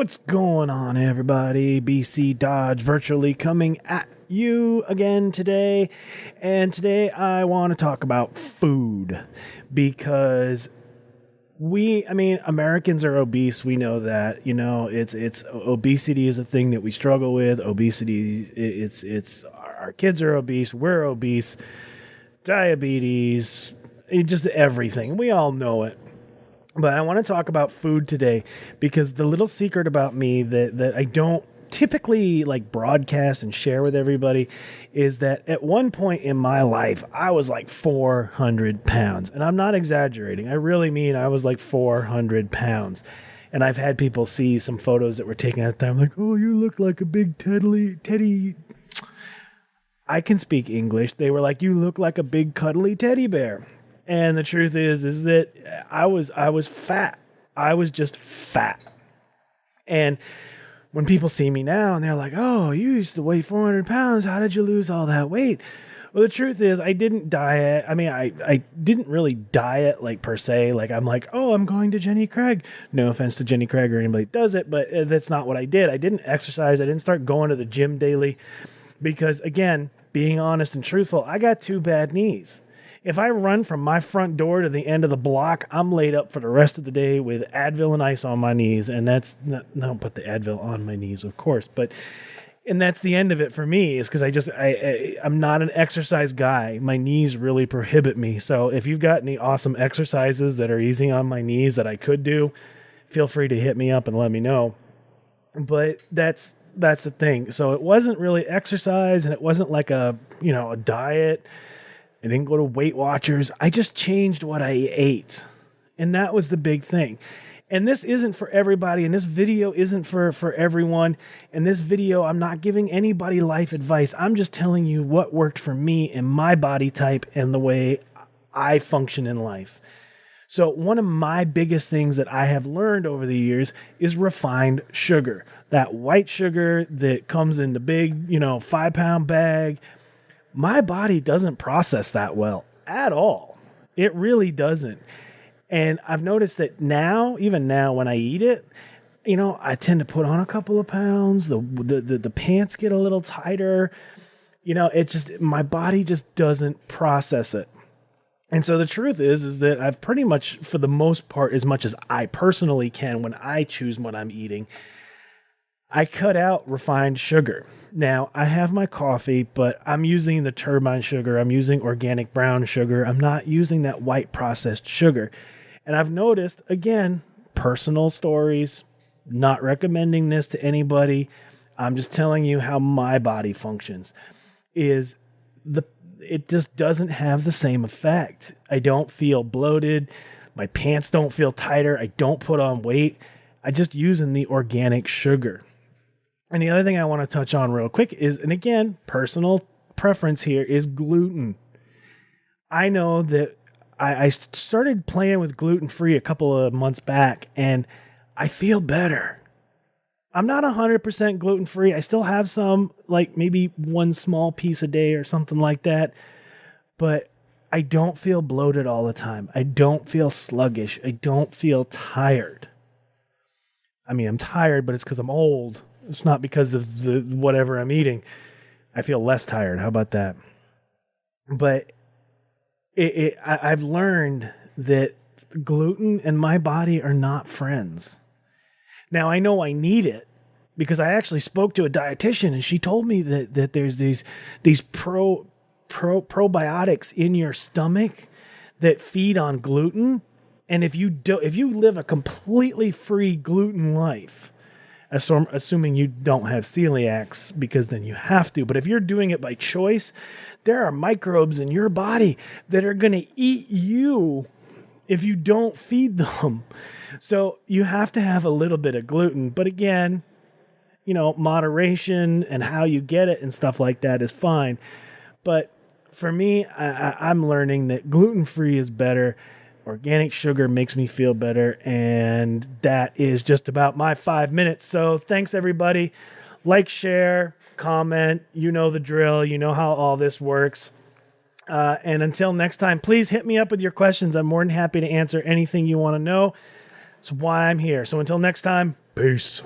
What's going on, everybody? BC Dodge virtually coming at you again today. And today I want to talk about food because Americans are obese. We know that, it's obesity is a thing that we struggle with. Obesity, it's our kids are obese. We're obese, diabetes, just everything. We all know it. But I want to talk about food today because the little secret about me that I don't typically like broadcast and share with everybody is that at one point in my life, I was like 400 pounds. And I'm not exaggerating. I really mean I was like 400 pounds. And I've had people see some photos that were taken at the time like, oh, you look like a big teddy. I can speak English. They were like, you look like a big cuddly teddy bear. And the truth is that I was fat. I was just fat. And when people see me now and they're like, oh, you used to weigh 400 pounds. How did you lose all that weight? Well, the truth is I didn't diet. I mean, I didn't really diet like per se. Like I'm like, oh, I'm going to Jenny Craig. No offense to Jenny Craig or anybody that does it, but that's not what I did. I didn't exercise. I didn't start going to the gym daily because, again, being honest and truthful, I got 2 bad knees. If I run from my front door to the end of the block, I'm laid up for the rest of the day with Advil and ice on my knees. And that's not, don't put the Advil on my knees, of course. And that's the end of it for me is because I'm not an exercise guy. My knees really prohibit me. So if you've got any awesome exercises that are easy on my knees that I could do, feel free to hit me up and let me know. But that's the thing. So it wasn't really exercise and it wasn't like a diet. I didn't go to Weight Watchers. I just changed what I ate. And that was the big thing. And this isn't for everybody. And this video isn't for everyone. In this video, I'm not giving anybody life advice. I'm just telling you what worked for me and my body type and the way I function in life. So one of my biggest things that I have learned over the years is refined sugar. That white sugar that comes in the big, 5-pound bag. My body doesn't process that well at all. It really doesn't. And I've noticed that even now when I eat it, I tend to put on a couple of pounds. The pants get a little tighter. My body just doesn't process it. And so the truth is that I've pretty much, for the most part, as much as I personally can when I choose what I'm eating, I cut out refined sugar. Now, I have my coffee, but I'm using the turbine sugar. I'm using organic brown sugar. I'm not using that white processed sugar. And I've noticed, again, personal stories, not recommending this to anybody. I'm just telling you how my body functions. It just doesn't have the same effect. I don't feel bloated. My pants don't feel tighter. I don't put on weight. I'm just using the organic sugar. And the other thing I want to touch on real quick is, and again, personal preference here, is gluten. I know that I started playing with gluten-free a couple of months back, and I feel better. I'm not 100% gluten-free. I still have some, like maybe one small piece a day or something like that. But I don't feel bloated all the time. I don't feel sluggish. I don't feel tired. I mean, I'm tired, but it's because I'm old. It's not because of the whatever I'm eating. I feel less tired. How about that? But I've learned that gluten and my body are not friends. Now, I know I need it because I actually spoke to a dietitian and she told me that there's these probiotics in your stomach that feed on gluten. And if you live a completely free gluten life, assuming you don't have celiacs, because then you have to. But if you're doing it by choice, there are microbes in your body that are going to eat you if you don't feed them. So you have to have a little bit of gluten. But again, moderation and how you get it and stuff like that is fine. But for me, I'm learning that gluten-free is better. Organic sugar makes me feel better, and that is just about my 5 minutes. So thanks, everybody. Like, share, comment. You know the drill. You know how all this works. And until next time, please hit me up with your questions. I'm more than happy to answer anything you want to know. It's why I'm here. So until next time, peace.